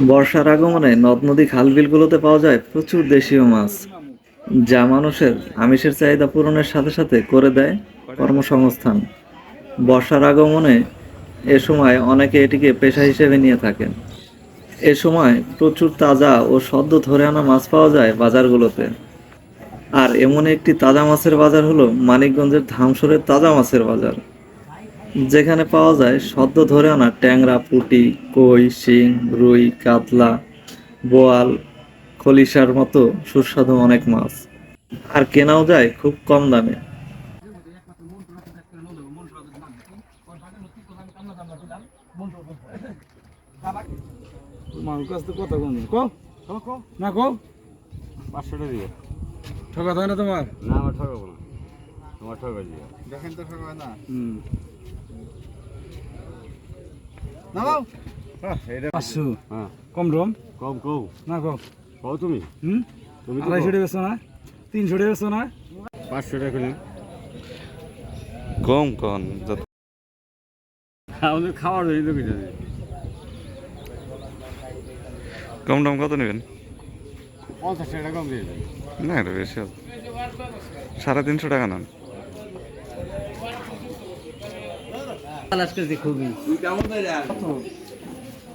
বর্ষার আগমনে নদ নদী খাল বিলগুলোতে পাওয়া যায় প্রচুর দেশীয় মাছ, যা মানুষের আমিষের চাহিদা পূরণের সাথে সাথে করে দেয় কর্মসংস্থান। বর্ষার আগমনে এ সময় অনেকে এটিকে পেশা হিসেবে নিয়ে থাকেন। এ সময় প্রচুর তাজা ও সদ্য ধরে আনা মাছ পাওয়া যায় বাজারগুলোতে। আর এমন একটি তাজা মাছের বাজার হলো মানিকগঞ্জের ধামসরের তাজা মাছের বাজার, যেখানে পাওয়া যায় সদ্য ধরে আনা ট্যাংরা, পুঁটি, কই, শিং, রুই, কাতলা, বোয়াল, খলিশার মতো সুস্বাদু অনেক মাছ। আর কেনাও যায় খুব কম দামে। ঠকা হয় না তোমার? না, আমার ঠকাবো না, তোমার ঠকা দিয়ে দেখেন তো ঠকা না। কম রম কম কও না কম কও তুমি তুমি 250 টাকা বেচো না, 300 টাকা বেচো না, 500 টাকা নিন। কম কম আমাদের খাওয়ার জন্য তো কিছু কম দাম কত নেবেন? 50 টাকা কম দিয়ে দেবে। না, এটা বেশি হবে, 350 টাকা নেন।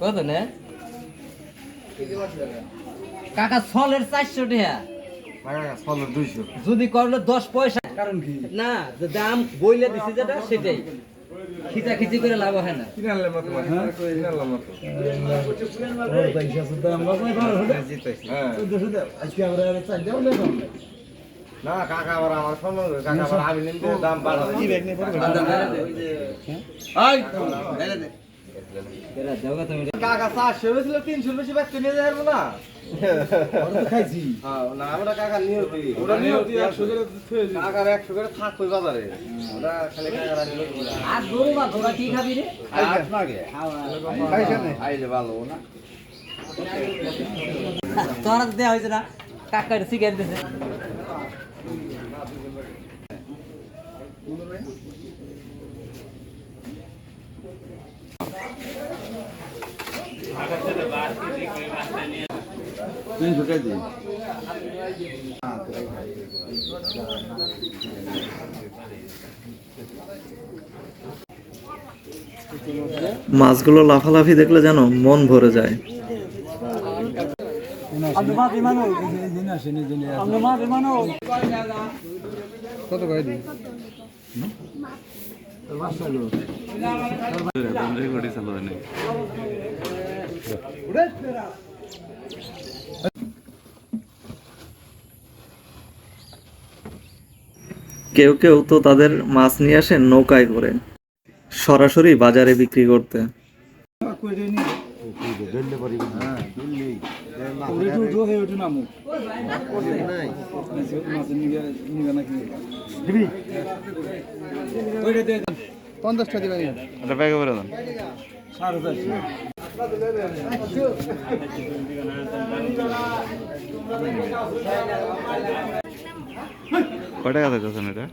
কত না কাকা ছলের 400 টাকা, ফলের 200। যদি করলে 10 পয়সা কারণ কি? না, যে দাম বইলে দিছি যেটা সেটাই খিচাখিচি করে লাভ হয় না। কিনালে মত হ্যাঁ কিনালে মত ওর পয়সা সুদা আমরা কই ভালো হলো জিতাইছি। হ্যাঁ 1400 দাও আজকে আমরা 4 দাও না কম না কাকা আবার আমার সম্মান কাকা আবার আমি নিতে দাম বাড়াবে। কি ব্যাগ নিয়ে পড়বে? এই দেলে দে এরা দাও তুমি কাকা 400 বেশি 300 বেশি বাচ্চা নিয়ে যাবো না। ওরা তো খাইছি। হ্যাঁ না আমরা কাকা নিয়তি ওরা নিয়তি 100 করে থুয়ে দিই। কাকার 100 করে থাক কই বাজারে ওরা খালি কাকার আনলো আর গরু বা ঘোড়া কি খাবি রে? আজ নাগে খাইছে না? আইলে ভালো না। তোরা দেয়া হয়েছে না কাকার সিগারেট দিছে। মাছগুলো লাফালাফি দেখলে যেন মন ভরে যায়। কত করে দিই? কেউ কেউ তো তাদের মাছ নিয়ে আসেন নৌকায় করে সরাসরি বাজারে বিক্রি করতে। পঞ্চাশটা দিবেন। এটা ব্যাগে ভরে দেন। কয় টাকা দিতেছেন এটা?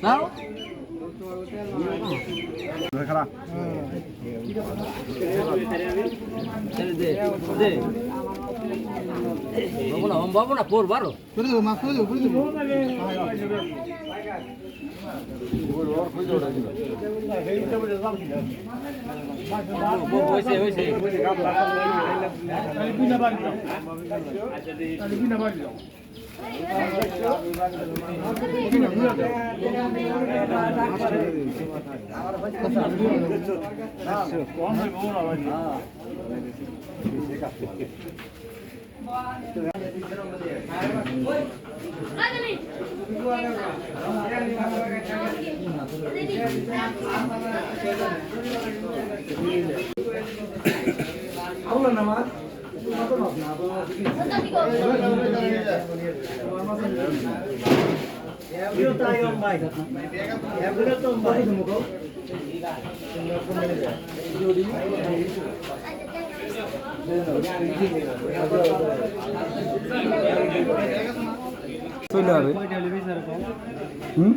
নাও দে দে বাবু না পর বারো চলে যাবে হুম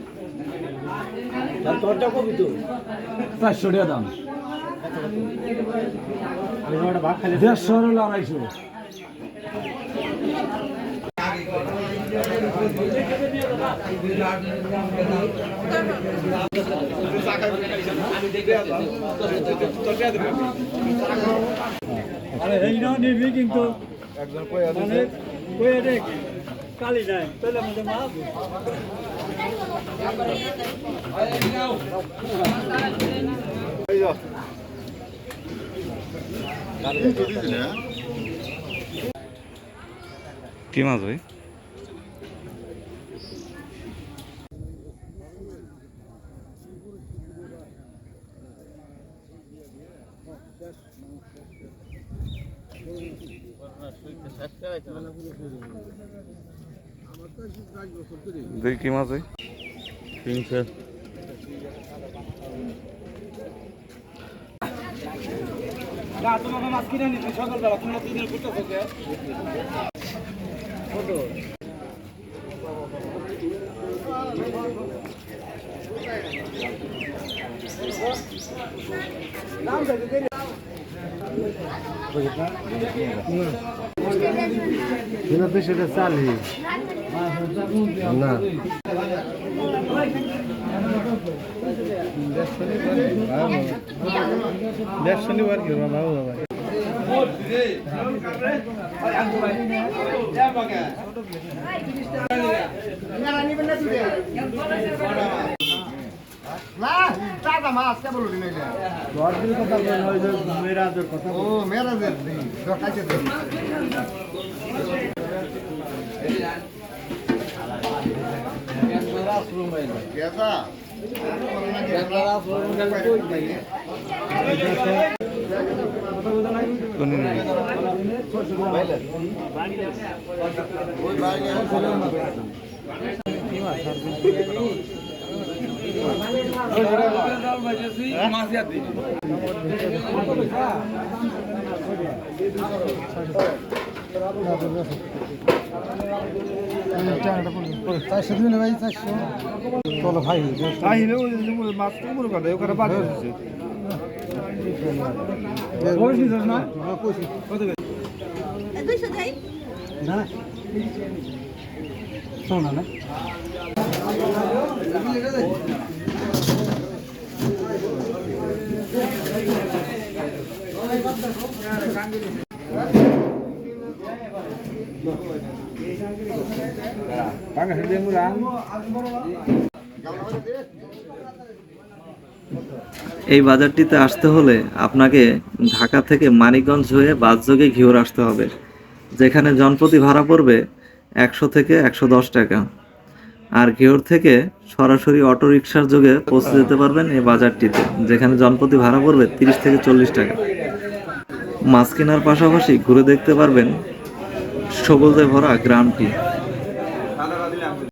400 টাকা দাম 150 হলো 250 আরে এই না নিবি কিন্তু মানে কয়ে রে কালি নাই তাহলে আমাদের মাছ কি মাছ ভাই? কি মাছ ভাই? 300। না তোমাকে মাছ কিনে নিচ্ছি সকালবেলা তোমরা 3 দিন ঘুরতে থাকে সেটা চালি না শনিবার কি বাবা এই বাজারটিতে আসতে হলে আপনাকে ঢাকা থেকে মানিকগঞ্জ হয়ে বাসযোগে ঘিওর আসতে হবে, যেখানে জনপ্রতি ভাড়া পড়বে 100 থেকে 110 টাকা। আর ঘিওর থেকে সরাসরি অটোরিকশার যোগে পৌঁছে যেতে পারবেন এই বাজারটিতে, যেখানে জনপ্রতি ভাড়া পড়বে 30 থেকে 40 টাকা। মাছ কেনার পাশাপাশি ঘুরে দেখতে পারবেন সবুজে ভরা গ্রামটি।